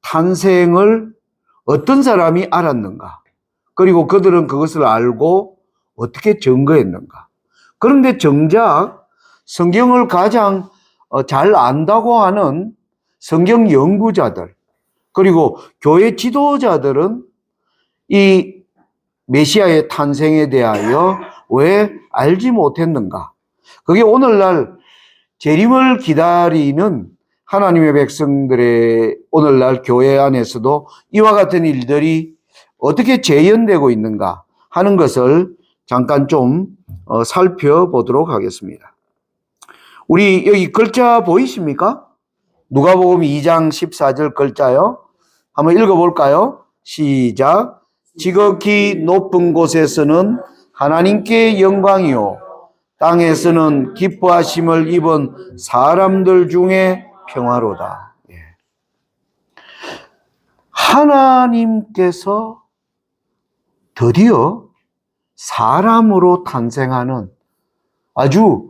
탄생을 어떤 사람이 알았는가? 그리고 그들은 그것을 알고 어떻게 증거했는가? 그런데 정작 성경을 가장 잘 안다고 하는 성경 연구자들, 그리고 교회 지도자들은 이 메시아의 탄생에 대하여 왜 알지 못했는가? 그게 오늘날 재림을 기다리는 하나님의 백성들의 오늘날 교회 안에서도 이와 같은 일들이 어떻게 재현되고 있는가 하는 것을 잠깐 좀 살펴보도록 하겠습니다. 우리 여기 글자 보이십니까? 누가복음 2장 14절 글자요. 한번 읽어볼까요? 시작. 지극히 높은 곳에서는 하나님께 영광이요 땅에서는 기뻐하심을 입은 사람들 중에 평화로다. 하나님께서 드디어 사람으로 탄생하는 아주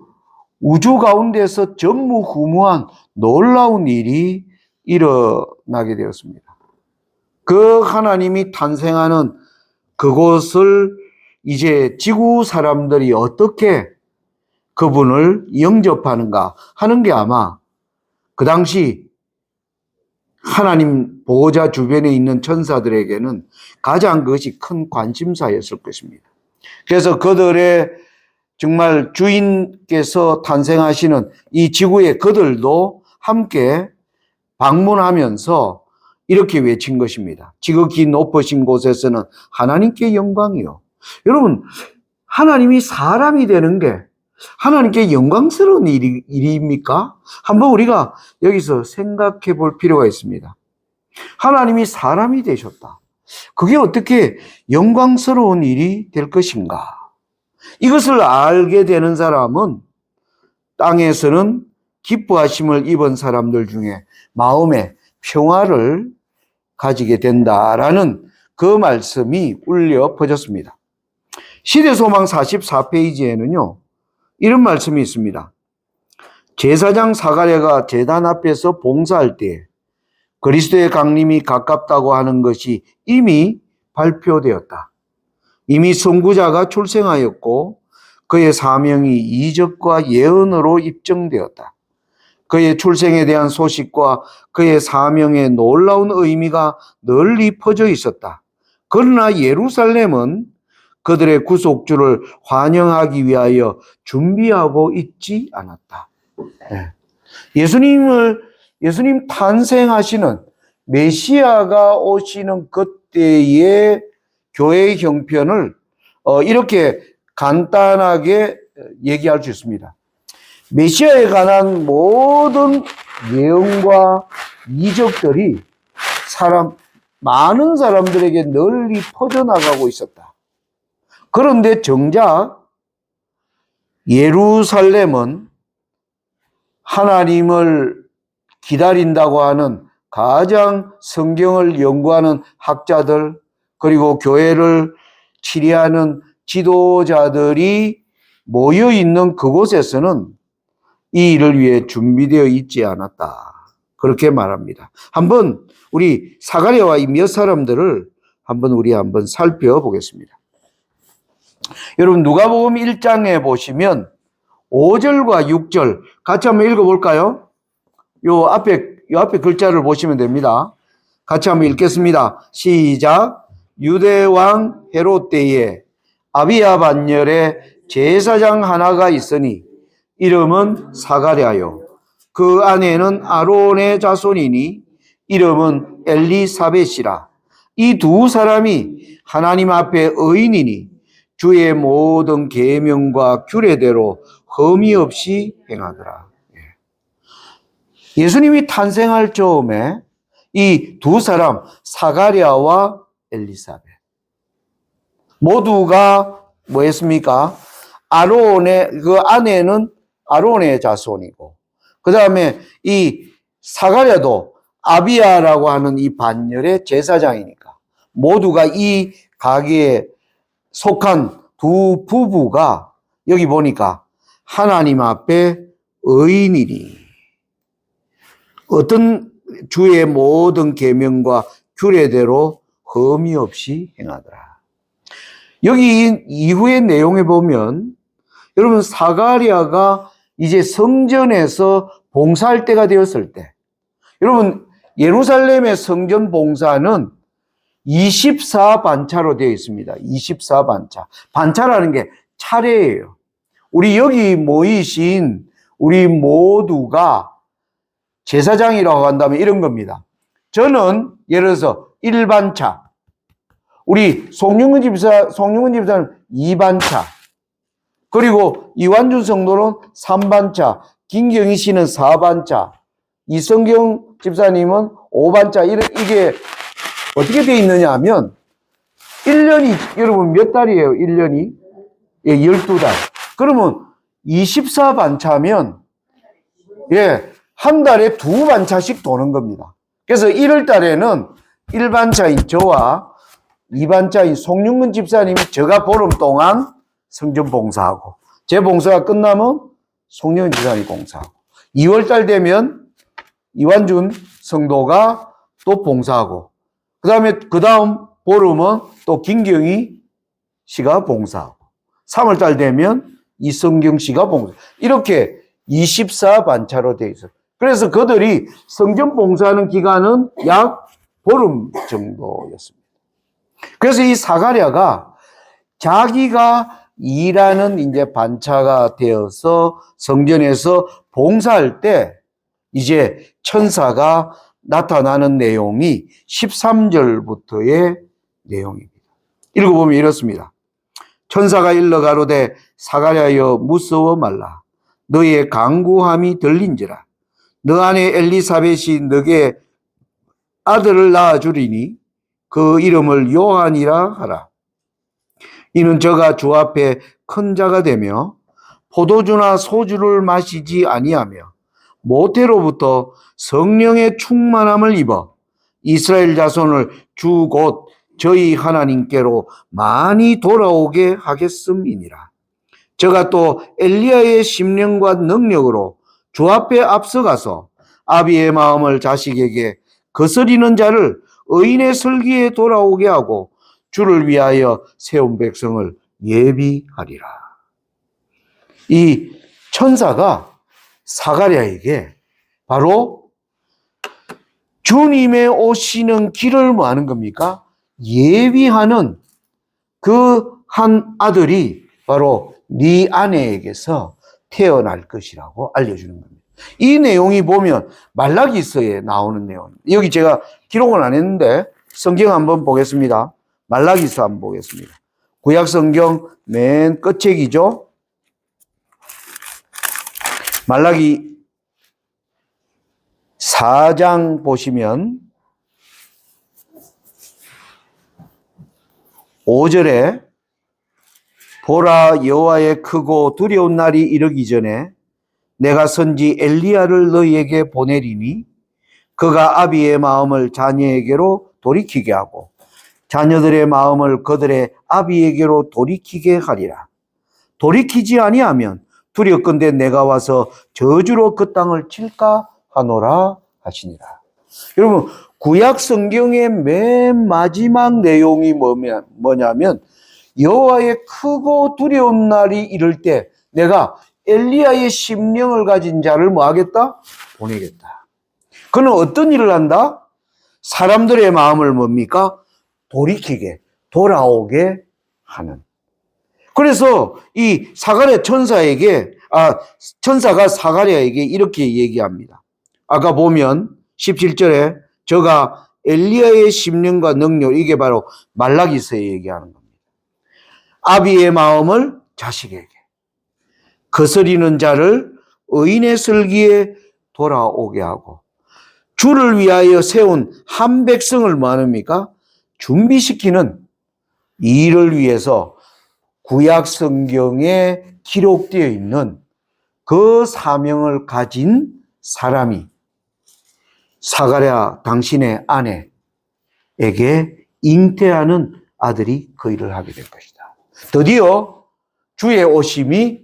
우주 가운데서 전무후무한 놀라운 일이 일어나게 되었습니다. 그 하나님이 탄생하는 그곳을 이제 지구 사람들이 어떻게 그분을 영접하는가 하는 게 아마 그 당시 하나님 보호자 주변에 있는 천사들에게는 가장 그것이 큰 관심사였을 것입니다. 그래서 그들의 정말 주인께서 탄생하시는 이 지구에 그들도 함께 방문하면서 이렇게 외친 것입니다. 지극히 높으신 곳에서는 하나님께 영광이요. 여러분, 하나님이 사람이 되는 게 하나님께 영광스러운 일입니까? 한번 우리가 여기서 생각해 볼 필요가 있습니다. 하나님이 사람이 되셨다. 그게 어떻게 영광스러운 일이 될 것인가? 이것을 알게 되는 사람은 땅에서는 기뻐하심을 입은 사람들 중에 마음의 평화를 가지게 된다라는 그 말씀이 울려 퍼졌습니다. 시대소망 44페이지에는요, 이런 말씀이 있습니다. 제사장 사가랴가 제단 앞에서 봉사할 때 그리스도의 강림이 가깝다고 하는 것이 이미 발표되었다. 이미 선구자가 출생하였고 그의 사명이 이적과 예언으로 입증되었다. 그의 출생에 대한 소식과 그의 사명의 놀라운 의미가 널리 퍼져 있었다. 그러나 예루살렘은 그들의 구속주를 환영하기 위하여 준비하고 있지 않았다. 예수님 탄생하시는 메시아가 오시는 그때의 교회의 형편을 이렇게 간단하게 얘기할 수 있습니다. 메시아에 관한 모든 예언과 이적들이 많은 사람들에게 널리 퍼져나가고 있었다. 그런데 정작 예루살렘은 하나님을 기다린다고 하는 가장 성경을 연구하는 학자들, 그리고 교회를 치리하는 지도자들이 모여 있는 그곳에서는 이 일을 위해 준비되어 있지 않았다. 그렇게 말합니다. 한번 우리 사가랴와 이 몇 사람들을 한번 살펴보겠습니다. 여러분, 누가복음 1장에 보시면 5절과 6절 같이 한번 읽어볼까요? 요 앞에 글자를 보시면 됩니다. 같이 한번 읽겠습니다. 시작. 유대 왕 헤롯 때에 아비야 반열에 제사장 하나가 있으니 이름은 사가랴요. 그 아내는 아론의 자손이니 이름은 엘리사벳이라. 이 두 사람이 하나님 앞에 의인이니 주의 모든 계명과 규례대로 흠이 없이 행하더라. 예수님이 탄생할 즈음에 이 두 사람 사가랴와 엘리사벳 모두가 뭐였습니까? 그 아내는 아론의 자손이고, 그 다음에 이 사가랴도 아비야라고 하는 이 반열의 제사장이니까 모두가 이 가게에 속한 두 부부가 여기 보니까 하나님 앞에 의인이니, 어떤 주의 모든 계명과 규례대로 흠이 없이 행하더라. 여기 이후의 내용에 보면 여러분 사가랴가 이제 성전에서 봉사할 때가 되었을 때, 여러분 예루살렘의 성전 봉사는 24반차로 되어 있습니다. 24반차. 반차라는 게 차례예요. 우리 여기 모이신 우리 모두가 제사장이라고 한다면 이런 겁니다. 저는 예를 들어서 1반차, 우리 송영근 집사는 2반차, 그리고 이완준 성도는 3반차, 김경희 씨는 4반차, 이성경 집사님은 5반차. 이게 어떻게 되어 있느냐 하면 1년이 여러분 몇 달이에요? 1년이? 예, 12달. 그러면 24반차면 예, 한 달에 2반차씩 도는 겁니다. 그래서 1월 달에는 1반차인 저와 2반차인 송윤근 집사님이 저가 보름 동안 성전 봉사하고, 제 봉사가 끝나면 송윤근 집사님이 봉사하고, 2월 달 되면 이완준 성도가 또 봉사하고, 그 다음 보름은 또 김경희 씨가 봉사하고, 3월 달 되면 이성경 씨가 봉사. 이렇게 24반차로 되어 있어요. 그래서 그들이 성전 봉사하는 기간은 약 보름 정도였습니다. 그래서 이 사가랴가 자기가 일하는 이제 반차가 되어서 성전에서 봉사할 때 이제 천사가 나타나는 내용이 13절부터의 내용입니다. 읽어보면 이렇습니다. 천사가 일러 가로되 사가랴여 무서워 말라. 너의 간구함이 들린지라. 너 아내 엘리사벳이 너게 아들을 낳아주리니 그 이름을 요한이라 하라. 이는 저가 주 앞에 큰 자가 되며 포도주나 소주를 마시지 아니하며 모태로부터 성령의 충만함을 입어 이스라엘 자손을 주 곧 저희 하나님께로 많이 돌아오게 하겠음이니라. 저가 또 엘리야의 심령과 능력으로 주 앞에 앞서가서 아비의 마음을 자식에게 거스리는 자를 의인의 설기에 돌아오게 하고 주를 위하여 세운 백성을 예비하리라. 이 천사가 사가랴에게 바로 주님의 오시는 길을 뭐 하는 겁니까? 예비하는 그 한 아들이 바로 네 아내에게서 태어날 것이라고 알려주는 겁니다. 이 내용이 보면 말라기서에 나오는 내용입니다. 여기 제가 기록은 안 했는데 성경 한번 보겠습니다. 말라기서 한번 보겠습니다. 구약 성경 맨 끝책이죠. 말라기 4장 보시면 5절에 보라 여호와의 크고 두려운 날이 이르기 전에 내가 선지 엘리야를 너희에게 보내리니 그가 아비의 마음을 자녀에게로 돌이키게 하고 자녀들의 마음을 그들의 아비에게로 돌이키게 하리라. 돌이키지 아니하면 두렵건대 내가 와서 저주로 그 땅을 칠까 하노라 하시니라. 여러분 구약 성경의 맨 마지막 내용이 뭐냐면 여호와의 크고 두려운 날이 이를 때 내가 엘리야의 심령을 가진 자를 뭐 하겠다? 보내겠다. 그는 어떤 일을 한다? 사람들의 마음을 뭡니까? 돌이키게, 돌아오게 하는. 그래서 이 사가랴 천사가 사가랴에게 이렇게 얘기합니다. 아까 보면 17절에 저가 엘리야의 심령과 능력, 이게 바로 말라기서에 얘기하는 겁니다. 아비의 마음을 자식에게, 거스리는 자를 의인의 슬기에 돌아오게 하고 주를 위하여 세운 한 백성을 뭐 합니까? 준비시키는 일을 위해서 구약 성경에 기록되어 있는 그 사명을 가진 사람이 사가랴 당신의 아내에게 잉태하는 아들이 그 일을 하게 될 것이다. 드디어 주의 오심이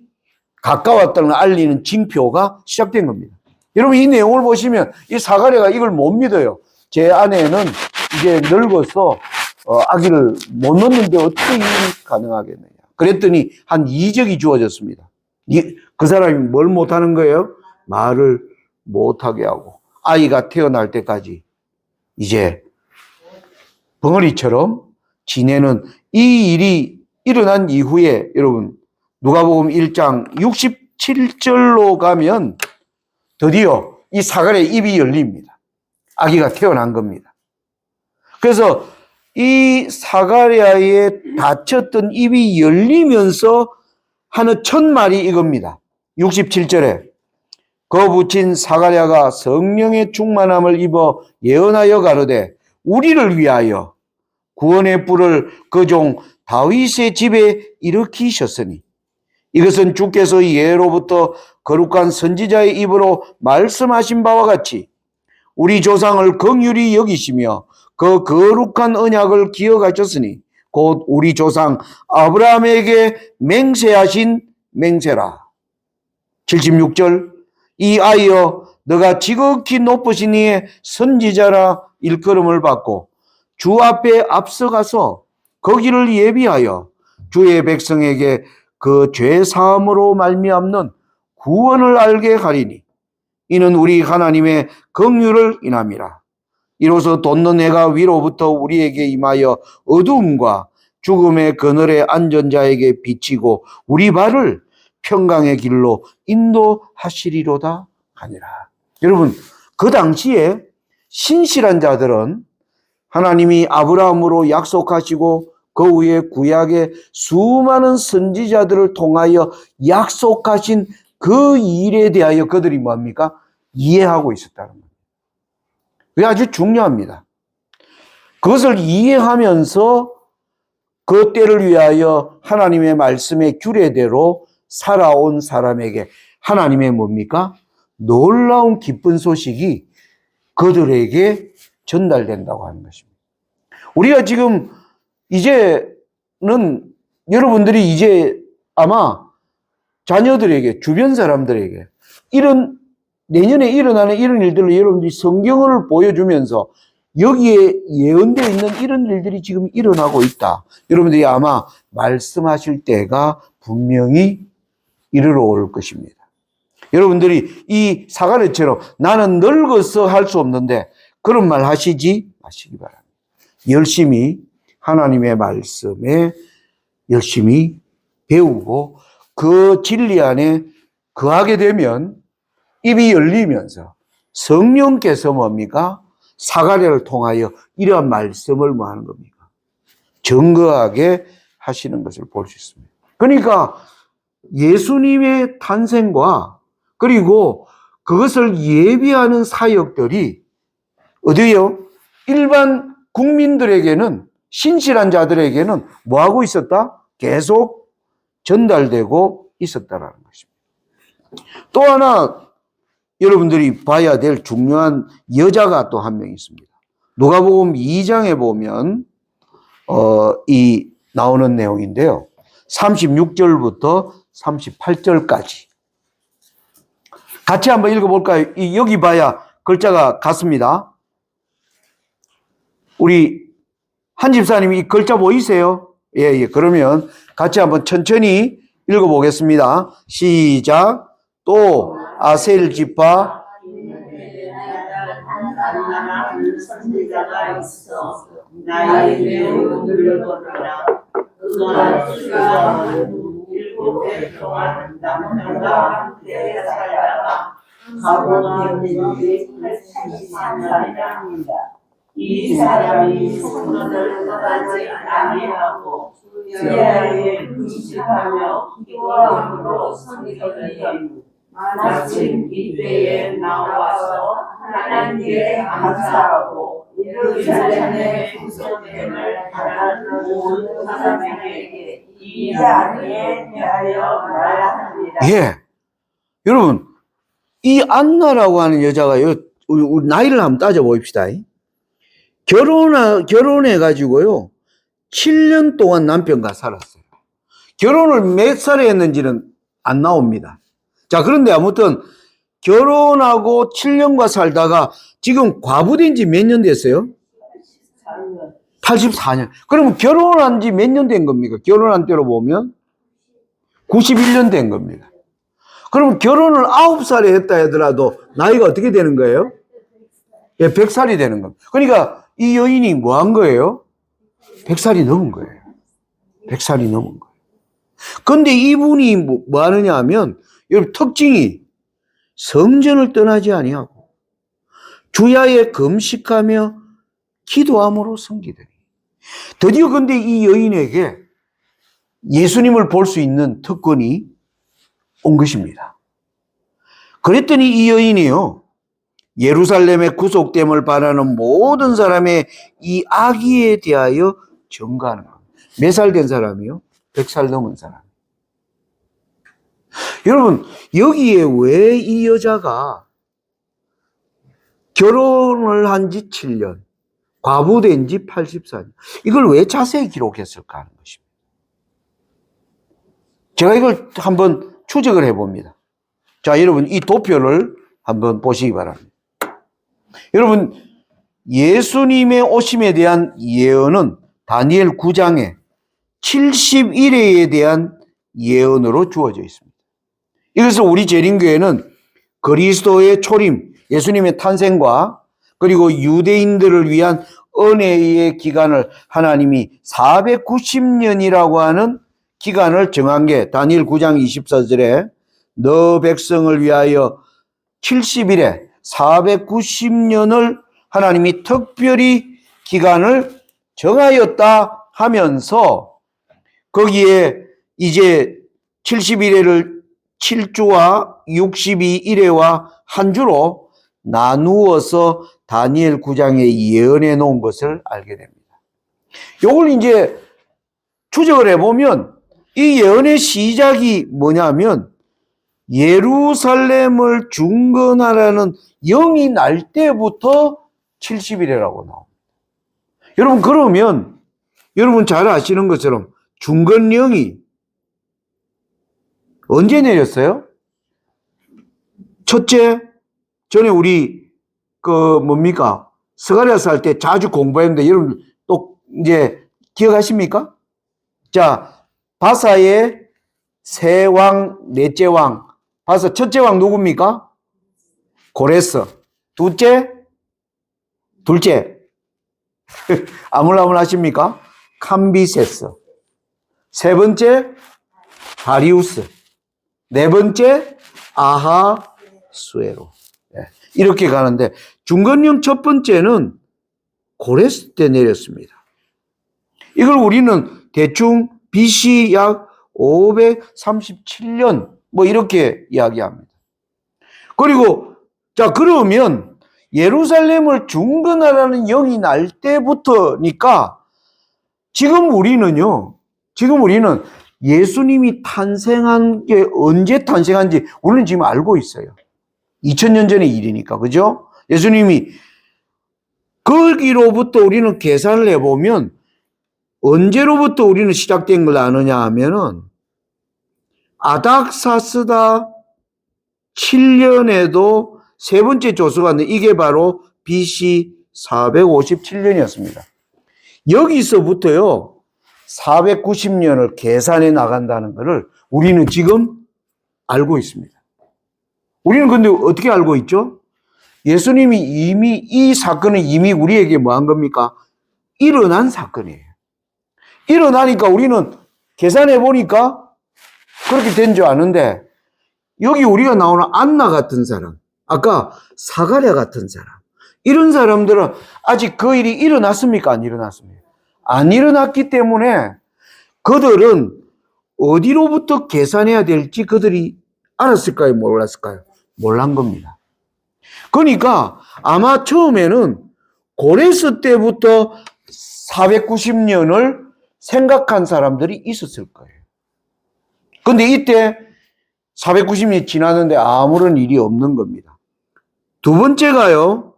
가까웠다는 걸 알리는 징표가 시작된 겁니다. 여러분 이 내용을 보시면 이 사가랴가 이걸 못 믿어요. 제 아내는 이제 늙어서 아기를 못 낳는데 어떻게 이게 가능하겠느냐. 그랬더니 한 2적이 주어졌습니다. 그 사람이 뭘 못하는 거예요? 말을 못하게 하고 아이가 태어날 때까지 이제 벙어리처럼 지내는 이 일이 일어난 이후에 여러분 누가복음 1장 67절로 가면 드디어 이 사가랴의 입이 열립니다. 아기가 태어난 겁니다. 그래서 이 사가랴의 닫혔던 입이 열리면서 하는 첫 말이 이겁니다. 67절에 거붙인 사가랴가 성령의 충만함을 입어 예언하여 가로되 우리를 위하여 구원의 뿔을 그 종 다윗의 집에 일으키셨으니 이것은 주께서 예로부터 거룩한 선지자의 입으로 말씀하신 바와 같이 우리 조상을 긍휼히 여기시며 그 거룩한 언약을 기억하셨으니 곧 우리 조상 아브라함에게 맹세하신 맹세라. 76절 이 아이여 너가 지극히 높으신 이의 선지자라 일컬음을 받고 주 앞에 앞서가서 거기를 예비하여 주의 백성에게 그 죄 사함으로 말미암는 구원을 알게 하리니 이는 우리 하나님의 긍휼을 인함이라. 이로써 돋는 해가 위로부터 우리에게 임하여 어두움과 죽음의 그늘에 앉은 자에게 비치고 우리 발을 평강의 길로 인도하시리로다 하니라. 여러분 그 당시에 신실한 자들은 하나님이 아브라함으로 약속하시고 그 후에 구약의 수많은 선지자들을 통하여 약속하신 그 일에 대하여 그들이 뭡니까? 이해하고 있었다는 겁니다. 그게 아주 중요합니다. 그것을 이해하면서 그 때를 위하여 하나님의 말씀의 규례대로 살아온 사람에게 하나님의 뭡니까? 놀라운 기쁜 소식이 그들에게 전달된다고 하는 것입니다. 우리가 지금 이제는 여러분들이 이제 아마 자녀들에게 주변 사람들에게 이런 내년에 일어나는 이런 일들을 여러분들이 성경을 보여주면서 여기에 예언되어 있는 이런 일들이 지금 일어나고 있다. 여러분들이 아마 말씀하실 때가 분명히 이르러 올 것입니다. 여러분들이 이 사가랴처럼 나는 늙어서 할 수 없는데 그런 말 하시지 마시기 바랍니다. 열심히 하나님의 말씀에 열심히 배우고 그 진리 안에 거하게 되면 입이 열리면서 성령께서 뭡니까? 사가랴를 통하여 이러한 말씀을 뭐 하는 겁니까? 증거하게 하시는 것을 볼 수 있습니다. 그러니까 예수님의 탄생과 그리고 그것을 예비하는 사역들이 어디요? 일반 국민들에게는 신실한 자들에게는 뭐 하고 있었다? 계속 전달되고 있었다라는 것입니다. 또 하나 여러분들이 봐야 될 중요한 여자가 또 한 명 있습니다. 누가복음 2장에 보면 이 나오는 내용인데요. 36절부터 38절까지 같이 한번 읽어볼까요? 여기 봐야 글자가 같습니다. 우리 한 집사님이 이 글자 보이세요? 예. 그러면 같이 한번 천천히 읽어보겠습니다. 시작. 또 아셀 지파 선지자가 있어 나의 매우 늙었노라. 그가 출가한 7해 동안 남편과 함께 살다가 가보는 일이 83살이랍니다. 이 사람이 성전을 떠나지 아니하고 주야에 금식하며 기도함으로 섬기더니 마침 이때에 나와서 하나님께 감사하고 예루살렘의 구속됨을 바라는 온 사람에게 이 자리에 대하여 말합니다. 예, 여러분 이 안나라고 하는 여자가요, 우리 나이를 한번 따져봅시다. 결혼해가지고요 7년 동안 남편과 살았어요. 결혼을 몇 살에 했는지는 안 나옵니다. 자, 그런데 아무튼 결혼하고 7년과 살다가 지금 과부된 지 몇 년 됐어요? 84년. 그러면 결혼한 지 몇 년 된 겁니까? 결혼한 때로 보면 91년 된 겁니다. 그러면 결혼을 9살에 했다 하더라도 나이가 어떻게 되는 거예요? 예, 100살이 되는 겁니다. 그러니까 이 여인이 뭐 한 거예요? 100살이 넘은 거예요. 100살이 넘은 거예요. 근데 이분이 뭐 하느냐 하면, 여러분, 특징이 성전을 떠나지 아니하고 주야에 금식하며 기도함으로 섬기더니. 드디어 근데 이 여인에게 예수님을 볼 수 있는 특권이 온 것입니다. 그랬더니 이 여인이요, 예루살렘의 구속됨을 바라는 모든 사람의 이 악의에 대하여 전가하는 겁니다. 몇 살 된 사람이요? 100살 넘은 사람. 여러분, 여기에 왜 이 여자가 결혼을 한 지 7년, 과부된 지 84년, 이걸 왜 자세히 기록했을까 하는 것입니다. 제가 이걸 한번 추적을 해봅니다. 자, 여러분, 이 도표를 한번 보시기 바랍니다. 여러분, 예수님의 오심에 대한 예언은 다니엘 9장에 70일에 대한 예언으로 주어져 있습니다. 이것을 우리 재림교회는 그리스도의 초림, 예수님의 탄생과 그리고 유대인들을 위한 은혜의 기간을 하나님이 490년이라고 하는 기간을 정한 게 다니엘 9장 24절에 너 백성을 위하여 70일에 490년을 하나님이 특별히 기간을 정하였다 하면서 거기에 이제 70일에를 7주와 62일에와 한 주로 나누어서 다니엘 9장에 예언해 놓은 것을 알게 됩니다. 이걸 이제 추적을 해보면 이 예언의 시작이 뭐냐면 예루살렘을 중건하라는 영이 날 때부터 70일이라고 나옵니다. 여러분, 그러면 여러분 잘 아시는 것처럼 중건령이 언제 내렸어요? 첫째, 전에 우리 스가랴서 할 때 자주 공부했는데 여러분 또 이제 기억하십니까? 자, 바사의 세 왕, 넷째 왕. 바사 첫째 왕 누굽니까? 고레스. 둘째 아물아물 하십니까? 캄비세스. 세 번째 다리우스. 네 번째 아하수에로. 이렇게 가는데 중건령 첫 번째는 고레스 때 내렸습니다. 이걸 우리는 대충 BC 약 537년 이렇게 이야기합니다. 그리고 자, 그러면 예루살렘을 중건하라는 영이 날 때부터니까 지금 우리는 예수님이 탄생한 게 언제 탄생한지 우리는 지금 알고 있어요. 2000년 전의 일이니까, 그죠? 예수님이 거기로부터 우리는 계산을 해보면 언제로부터 우리는 시작된 걸 아느냐 하면은 아닥사스다 7년에도 세 번째 조서가 있는데 이게 바로 BC 457년이었습니다. 여기서부터요 490년을 계산해 나간다는 것을 우리는 지금 알고 있습니다. 우리는 근데 어떻게 알고 있죠? 예수님이 이미 이 사건은 이미 우리에게 뭐 한 겁니까? 일어난 사건이에요. 일어나니까 우리는 계산해 보니까 그렇게 된 줄 아는데 여기 우리가 나오는 안나 같은 사람, 아까 사가랴 같은 사람, 이런 사람들은 아직 그 일이 일어났습니까? 안 일어났습니까? 안 일어났기 때문에 그들은 어디로부터 계산해야 될지 그들이 알았을까요? 몰랐을까요? 몰란 겁니다. 그러니까 아마 처음에는 고레스 때부터 490년을 생각한 사람들이 있었을 거예요. 근데 이때 490년이 지났는데 아무런 일이 없는 겁니다. 두 번째가요,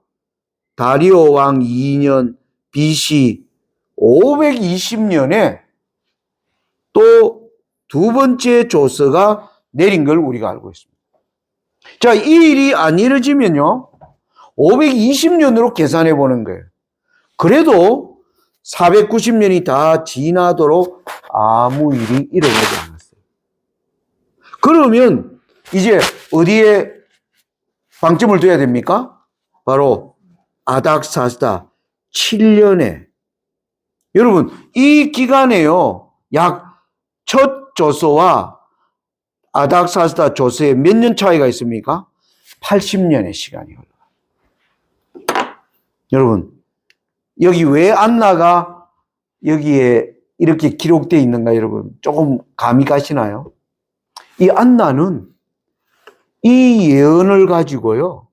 다리오 왕 2년 BC 520년에 또 두 번째 조서가 내린 걸 우리가 알고 있습니다. 자, 이 일이 안 이루어지면요, 520년으로 계산해 보는 거예요. 그래도 490년이 다 지나도록 아무 일이 일어나지 않았어요. 그러면 이제 어디에 방점을 둬야 됩니까? 바로 아닥사스다 7년에. 여러분, 이 기간에요, 약 첫 조서와 아닥사스다 조서에 몇 년 차이가 있습니까? 80년의 시간이 흘러요. 여러분, 여기 왜 안나가 여기에 이렇게 기록되어 있는가, 여러분? 조금 감이 가시나요? 이 안나는 이 예언을 가지고요,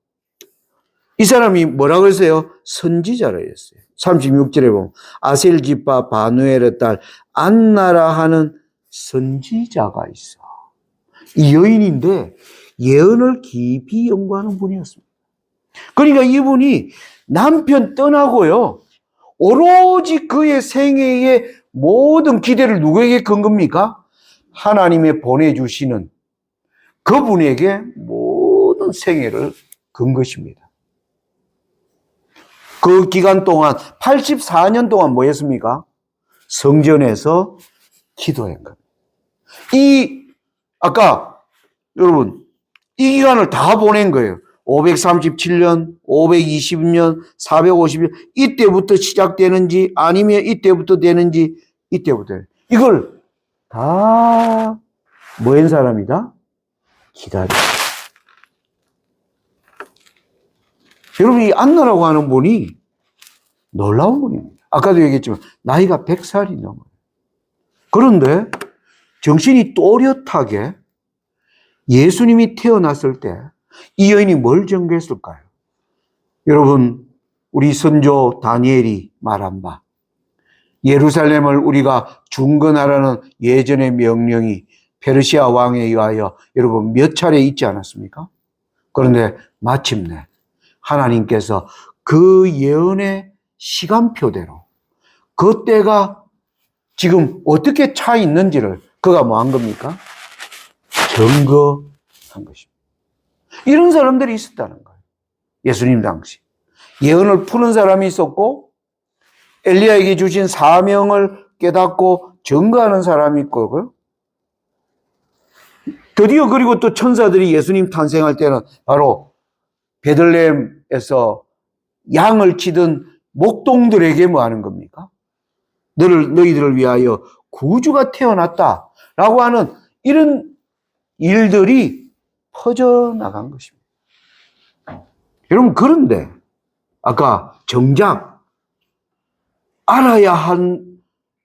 이 사람이 뭐라고 그랬어요? 선지자라 했어요. 36절에 보면 아셀 지파 바누엘의 딸 안나라 하는 선지자가 있어. 이 여인인데 예언을 깊이 연구하는 분이었습니다. 그러니까 이분이 남편 떠나고요, 오로지 그의 생애의 모든 기대를 누구에게 건 겁니까? 하나님의 보내주시는 그분에게 모든 생애를 건 것입니다. 그 기간 동안 84년 동안 뭐 했습니까? 성전에서 기도한 겁니다. 아까 여러분, 이 기간을 다 보낸 거예요. 537년, 520년, 450년, 이때부터 시작되는지 아니면 이때부터 되는지, 이때부터. 이걸 다 뭐한 사람이다? 기다려. 여러분, 이 안나라고 하는 분이 놀라운 분입니다. 아까도 얘기했지만 나이가 100살이 넘어요. 그런데 정신이 또렷하게 예수님이 태어났을 때 이 여인이 뭘 전개했을까요? 여러분, 우리 선조 다니엘이 말한 바, 예루살렘을 우리가 중건하라는 예전의 명령이 페르시아 왕에 의하여 여러분 몇 차례 있지 않았습니까? 그런데 마침내 하나님께서 그 예언의 시간표대로 그 때가 지금 어떻게 차 있는지를 그가 뭐 한 겁니까? 증거한 것입니다. 이런 사람들이 있었다는 거예요. 예수님 당시. 예언을 푸는 사람이 있었고, 엘리야에게 주신 사명을 깨닫고 증거하는 사람이 있고, 드디어 그리고 또 천사들이 예수님 탄생할 때는 바로 베들레헴에서 양을 치던 목동들에게 뭐 하는 겁니까? 너희들을 위하여 구주가 태어났다라고 하는 이런 일들이 퍼져나간 것입니다. 여러분, 그런데 아까 정작 알아야 한,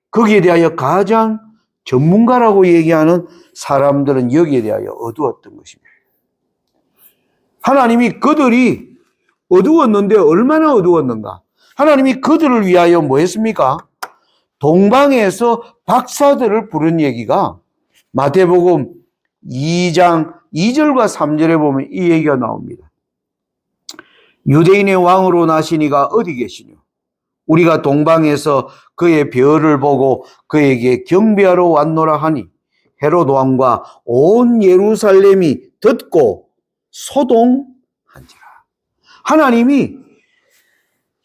거기에 대하여 가장 전문가라고 얘기하는 사람들은 여기에 대하여 어두웠던 것입니다. 하나님이 그들이 어두웠는데 얼마나 어두웠는가? 하나님이 그들을 위하여 뭐 했습니까? 동방에서 박사들을 부른 얘기가 마태복음 2장 2절과 3절에 보면 이 얘기가 나옵니다. 유대인의 왕으로 나신 이가 어디 계시뇨? 우리가 동방에서 그의 별을 보고 그에게 경배하러 왔노라 하니 헤롯 왕과 온 예루살렘이 듣고 소동한지라. 하나님이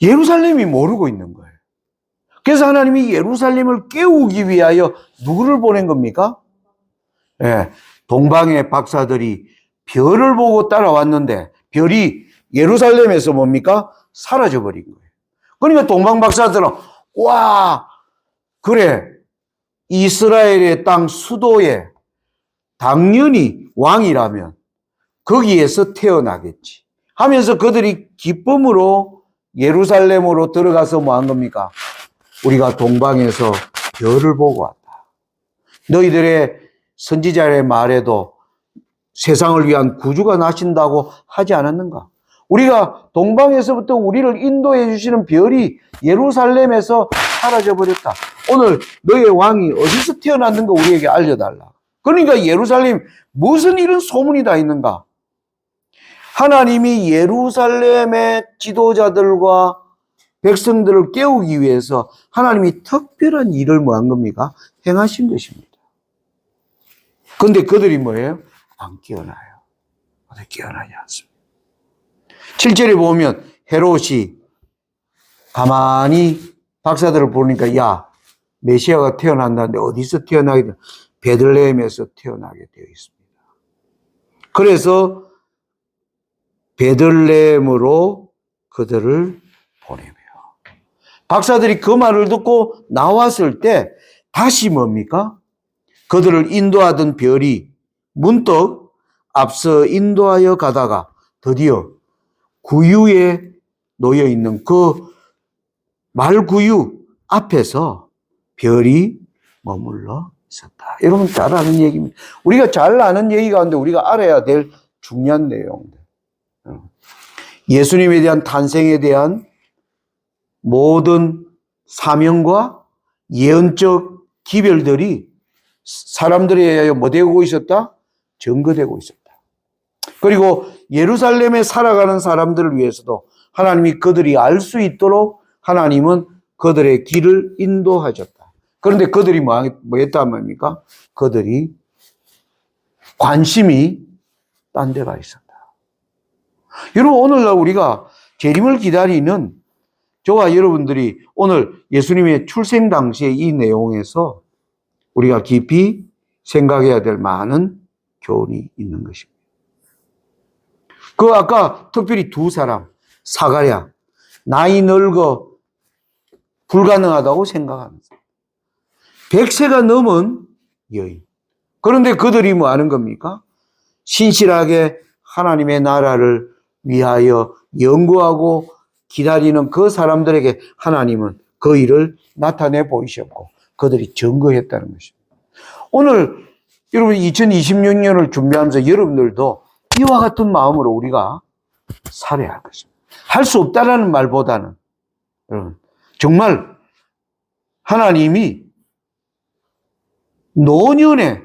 예루살렘이 모르고 있는 거예요. 그래서 하나님이 예루살렘을 깨우기 위하여 누구를 보낸 겁니까? 예, 동방의 박사들이 별을 보고 따라왔는데 별이 예루살렘에서 뭡니까? 사라져버린 거예요. 그러니까 동방 박사들은 와, 그래, 이스라엘의 땅 수도에 당연히 왕이라면 거기에서 태어나겠지 하면서 그들이 기쁨으로 예루살렘으로 들어가서 뭐 한 겁니까? 우리가 동방에서 별을 보고 왔다. 너희들의 선지자의 말에도 세상을 위한 구주가 나신다고 하지 않았는가? 우리가 동방에서부터 우리를 인도해 주시는 별이 예루살렘에서 사라져 버렸다. 오늘 너의 왕이 어디서 태어났는가 우리에게 알려달라. 그러니까 예루살렘 무슨 이런 소문이 다 있는가? 하나님이 예루살렘의 지도자들과 백성들을 깨우기 위해서 하나님이 특별한 일을 뭐 한 겁니까? 행하신 것입니다. 근데 그들이 뭐예요? 안 깨어나요. 깨어나지 않습니다. 7절에 보면 헤롯이 가만히 박사들을 보니까 야, 메시아가 태어난다는데 어디서 태어나게 되나? 베들레헴에서 태어나게 되어 있습니다. 그래서 베들레헴으로 그들을 보내며 박사들이 그 말을 듣고 나왔을 때 다시 뭡니까? 그들을 인도하던 별이 문득 앞서 인도하여 가다가 드디어 구유에 놓여 있는 그 말구유 앞에서 별이 머물러 있었다. 여러분 잘 아는 얘기입니다. 우리가 잘 아는 얘기 가운데 우리가 알아야 될 중요한 내용들. 예수님에 대한 탄생에 대한 모든 사명과 예언적 기별들이 사람들에 의하여 뭐 되고 있었다? 증거되고 있었다. 그리고 예루살렘에 살아가는 사람들을 위해서도 하나님이 그들이 알 수 있도록 하나님은 그들의 길을 인도하셨다. 그런데 그들이 뭐 했단 말입니까? 그들이 관심이 딴 데가 있었다. 여러분 오늘날 우리가 재림을 기다리는 저와 여러분들이 오늘 예수님의 출생 당시의 이 내용에서 우리가 깊이 생각해야 될 많은 교훈이 있는 것입니다. 그 아까 특별히 두 사람, 사가랴, 나이 늙어 불가능하다고 생각하는 사람. 100세가 넘은 여인. 그런데 그들이 뭐 하는 겁니까? 신실하게 하나님의 나라를 위하여 연구하고 기다리는 그 사람들에게 하나님은 그 일을 나타내 보이셨고 그들이 증거했다는 것입니다. 오늘 여러분 2026년을 준비하면서 여러분들도 이와 같은 마음으로 우리가 살아야 할 것입니다. 할 수 없다라는 말보다는 여러분 정말 하나님이 노년에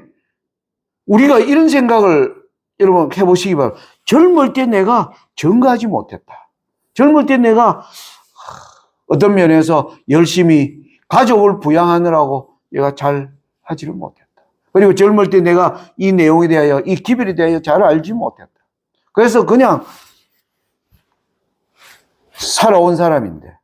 우리가 이런 생각을 여러분 해보시기 바랍니다. 젊을 때 내가 증거하지 못했다. 젊을 때 내가 어떤 면에서 열심히 가족을 부양하느라고 내가 잘 하지를 못했다. 그리고 젊을 때 내가 이 내용에 대하여 이 기별에 대하여 잘 알지 못했다. 그래서 그냥 살아온 사람인데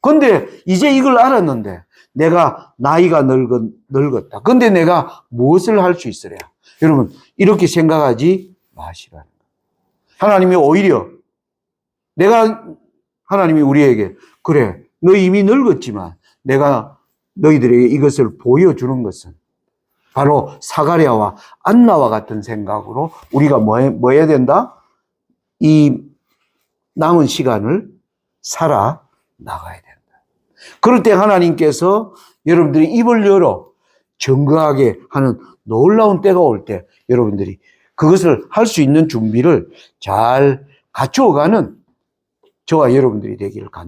근데 이제 이걸 알았는데 내가 나이가 늙었다. 근데 내가 무엇을 할 수 있으랴? 여러분 이렇게 생각하지 마시라는 거예요. 하나님이 오히려 하나님이 우리에게 그래 너 이미 늙었지만 내가 너희들에게 이것을 보여주는 것은 바로 사가랴와 안나와 같은 생각으로 우리가 뭐 해야 된다? 이 남은 시간을 살아 나가야 된다. 그럴 때 하나님께서 여러분들이 입을 열어 증거하게 하는 놀라운 때가 올 때 여러분들이 그것을 할 수 있는 준비를 잘 갖추어가는 저와 여러분들이 되기를 간절히